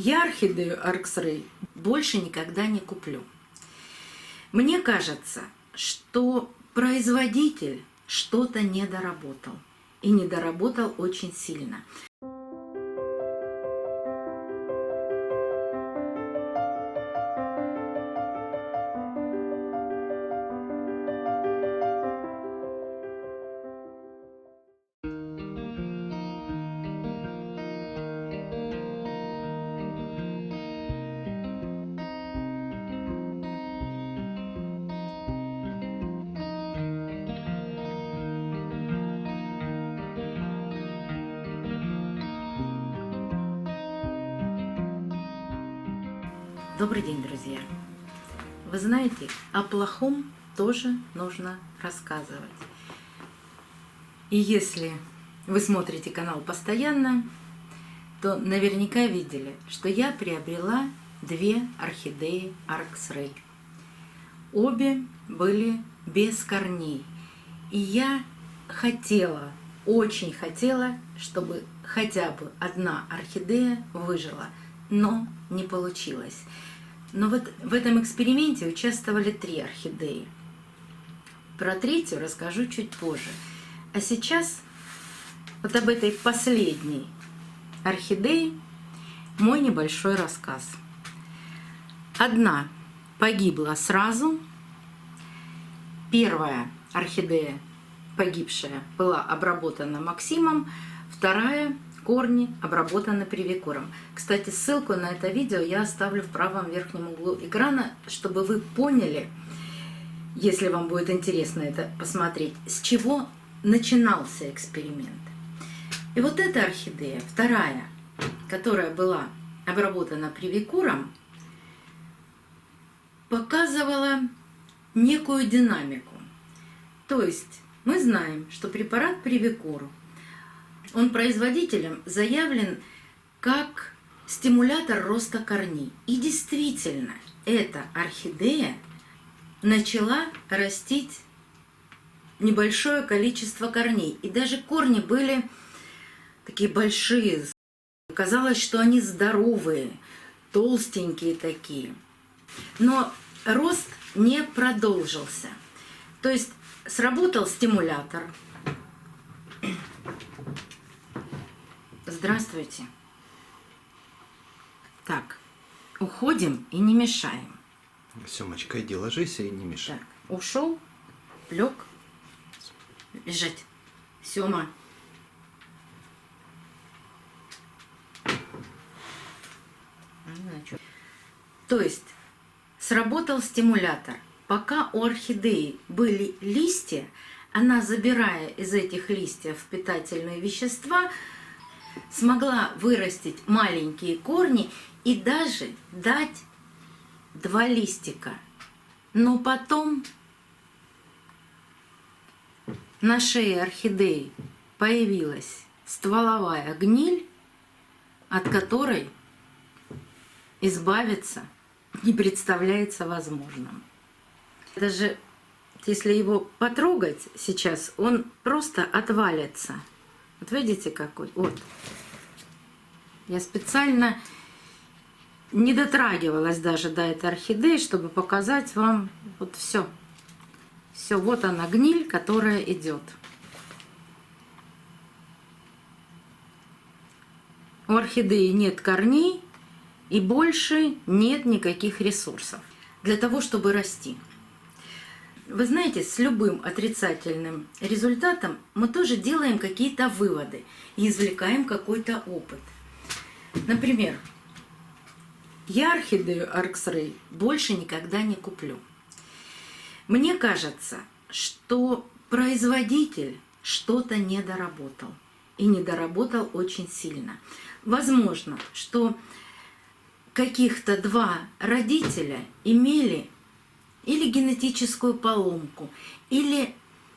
Я орхидею Арксрей больше никогда не куплю. Мне кажется, что производитель что-то не доработал. И не доработал очень сильно. Добрый день, друзья! Вы знаете, о плохом тоже нужно рассказывать. И если вы смотрите канал постоянно, то наверняка видели, что я приобрела две орхидеи Арксрей. Обе были без корней. И я хотела, очень хотела, чтобы хотя бы одна орхидея выжила, но не получилось. Но вот в этом эксперименте участвовали три орхидеи. Про третью расскажу чуть позже. А сейчас вот об этой последней орхидее мой небольшой рассказ. Одна погибла сразу. Первая орхидея, погибшая, была обработана Максимом. Вторая корни обработаны привикуром. Кстати, ссылку на это видео я оставлю в правом верхнем углу экрана, чтобы вы поняли, если вам будет интересно это посмотреть, с чего начинался эксперимент. И вот эта орхидея, вторая, которая была обработана привикуром, показывала некую динамику. То есть мы знаем, что препарат привикур, он производителем заявлен как стимулятор роста корней. И действительно, эта орхидея начала растить небольшое количество корней. И даже корни были такие большие. Казалось, что они здоровые, толстенькие такие. Но рост не продолжился. То есть сработал стимулятор. Здравствуйте. Так, уходим и не мешаем. Семочка, иди ложись и не мешай. Так, ушел, лег, лежать. Сема. То есть сработал стимулятор. Пока у орхидеи были листья, она, забирая из этих листьев питательные вещества, смогла вырастить маленькие корни и даже дать 2 листика. Но потом на шее орхидеи появилась стволовая гниль, от которой избавиться не представляется возможным. Даже если его потрогать сейчас, он просто отвалится. Вот видите какой? Вот. Я специально не дотрагивалась даже до этой орхидеи, чтобы показать вам вот все. Все, вот она гниль, которая идет. У орхидеи нет корней и больше нет никаких ресурсов для того, чтобы расти. Вы знаете, с любым отрицательным результатом мы тоже делаем какие-то выводы и извлекаем какой-то опыт. Например, я орхидею Арксрей больше никогда не куплю. Мне кажется, что производитель что-то не доработал. И не доработал очень сильно. Возможно, что каких-то 2 родителя имели или генетическую поломку, или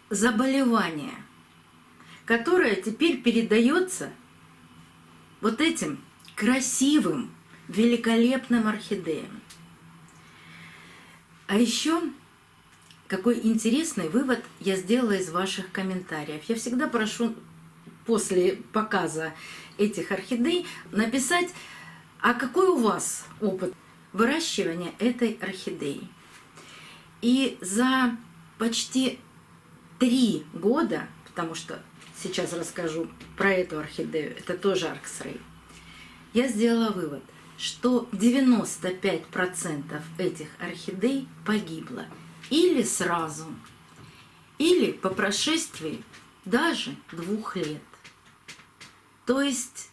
заболевание, которое теперь передается вот этим красивым, великолепным орхидеям. А еще какой интересный вывод я сделала из ваших комментариев. Я всегда прошу после показа этих орхидей написать А какой у вас опыт выращивания этой орхидеи? И за почти 3 года, потому что сейчас расскажу про эту орхидею, это тоже Arcsray, я сделала вывод, что 95% этих орхидей погибло или сразу, или по прошествии даже 2 лет. То есть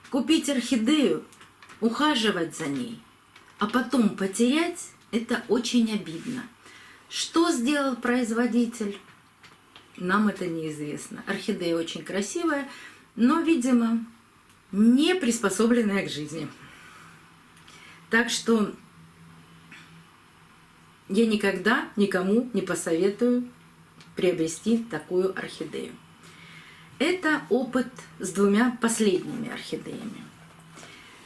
купить орхидею, ухаживать за ней, а потом потерять – это очень обидно. Что сделал производитель? Нам это неизвестно. Орхидея очень красивая, но, видимо, не приспособленная к жизни. Так что я никогда никому не посоветую приобрести такую орхидею. Это опыт с 2 последними орхидеями.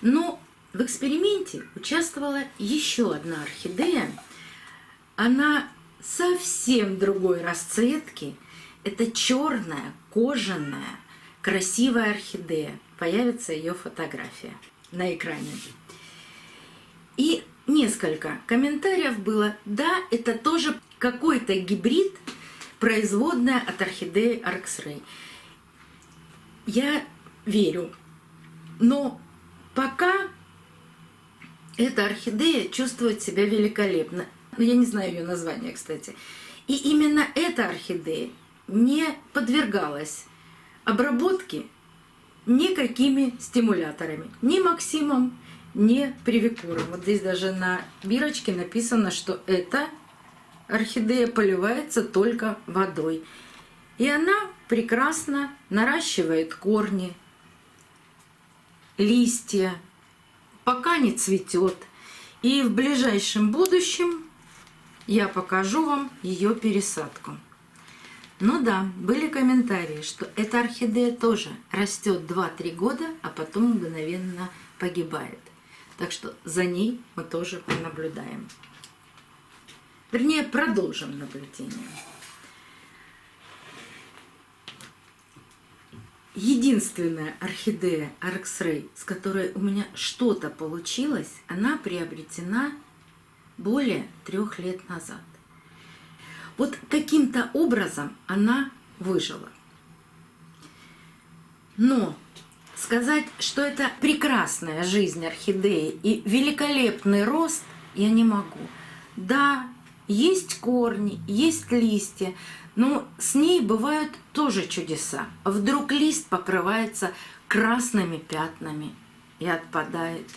Но в эксперименте участвовала еще одна орхидея. Она совсем другой расцветки. Это черная, кожаная, красивая орхидея. Появится ее фотография на экране. И несколько комментариев было: да, это тоже какой-то гибрид, производная от орхидеи Arcsray. Я верю, но пока эта орхидея чувствует себя великолепно. Я не знаю ее название, кстати. И именно эта орхидея не подвергалась обработке никакими стимуляторами. Ни Максимом, ни Привикуром. Вот здесь даже на бирочке написано, что эта орхидея поливается только водой. И она прекрасно наращивает корни, листья, пока не цветет. И в ближайшем будущем я покажу вам ее пересадку. Ну да, были комментарии, что эта орхидея тоже растет 2-3 года, а потом мгновенно погибает. Так что за ней мы тоже понаблюдаем. Вернее, продолжим наблюдение. Единственная орхидея Arcsray, с которой у меня что-то получилось, она приобретена более 3 лет назад. Вот каким-то образом она выжила. Но сказать, что это прекрасная жизнь орхидеи и великолепный рост, я не могу. Да, есть корни, есть листья, но с ней бывают тоже чудеса. Вдруг лист покрывается красными пятнами и отпадает.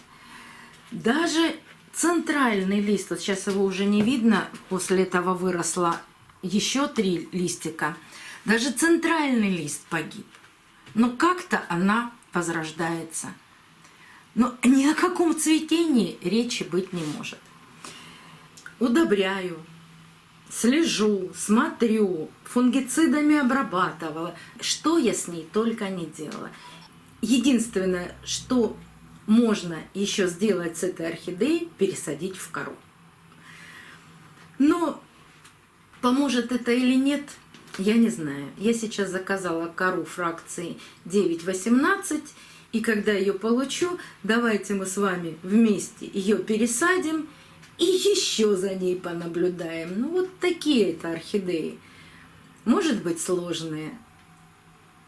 Даже центральный лист, вот сейчас его уже не видно, после этого выросло еще 3 листика. Даже центральный лист погиб. Но как-то она возрождается. Но ни о каком цветении речи быть не может. Удобряю, слежу, смотрю, фунгицидами обрабатывала. Что я с ней только не делала. Единственное, что можно еще сделать с этой орхидеей, пересадить в кору. Но поможет это или нет, я не знаю. Я сейчас заказала кору фракции 918, и когда ее получу, давайте мы с вами вместе ее пересадим и еще за ней понаблюдаем. Ну вот такие это орхидеи. Может быть сложные,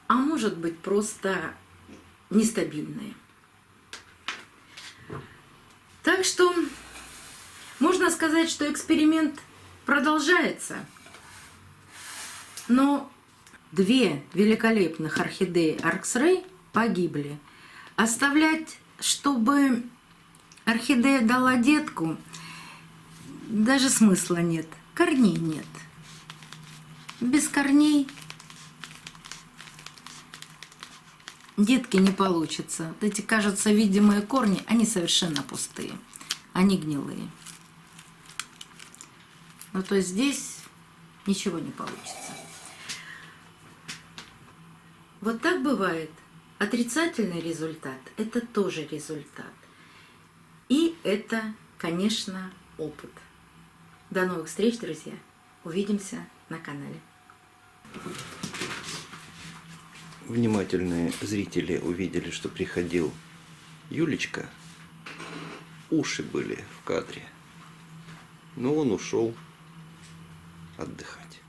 а может быть просто нестабильные. Так что можно сказать, что эксперимент продолжается. Но 2 великолепных орхидеи Arcsray погибли. Оставлять, чтобы орхидея дала детку, даже смысла нет. Корней нет. Без корней детки не получится. Вот эти, кажутся, видимые корни, они совершенно пустые. Они гнилые. Ну, то есть здесь ничего не получится. Вот так бывает. Отрицательный результат – это тоже результат. И это, конечно, опыт. До новых встреч, друзья. Увидимся на канале. Внимательные зрители увидели, что приходил Юлечка, уши были в кадре. Но он ушел отдыхать.